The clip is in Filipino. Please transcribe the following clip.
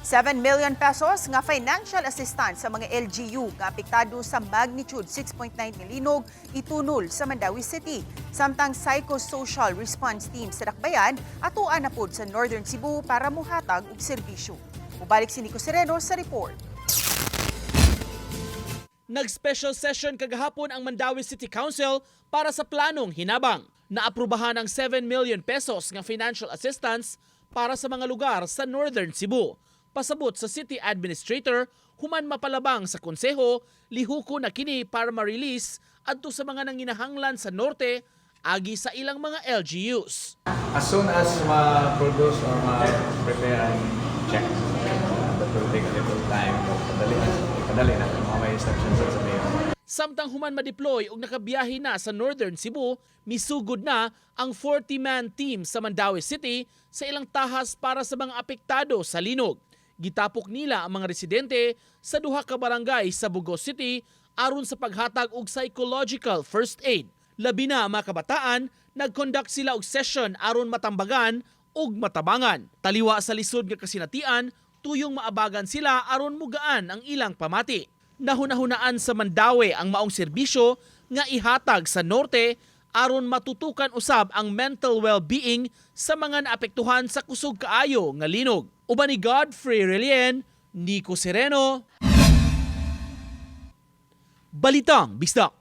7 million pesos nga financial assistance sa mga LGU nga apektado sa magnitude 6.9 milinog itunol sa Mandawi City. Samtang psychosocial response team sa Dakbayan atuan na pod sa Northern Cebu para muhatag og serbisyo. Mubalik si Nico Sereno sa report. Nag-special session kagahapon ang Mandawi City Council para sa planong hinabang. Naaprubahan ang 7 million pesos nga financial assistance para sa mga lugar sa Northern Cebu. Pasabot sa City Administrator, human mapalabang sa konseho, lihuko na kini para ma-release adto sa mga nanginahanglan sa norte agi sa ilang mga LGUs. As soon as ma-produce or ma-prepare ang check, that will take a little time. Padali na mga may instructions sa mayor. Samtang human ma-deploy ug nakabiyahe na sa Northern Cebu, misugod na ang 40-man team sa Mandawi City sa ilang tahas para sa mga apektado sa linog. Gitapok nila ang mga residente sa duha ka barangay sa Bugos City aron sa paghatag og psychological first aid. Labi na ang mga kabataan, nag-conduct sila og session aron matambagan ug matabangan. Taliwa sa lisod nga kasinatian, tuyong maabagan sila aron mugaan ang ilang pamati. Nahunahunaan sa Mandawi ang maong serbisyo nga ihatag sa norte aron matutukan usab ang mental well-being sa mga naapektuhan sa kusog kaayo nga linog. Uban ni Godfrey Relien, Nico Sereno, Balitang Bisdak.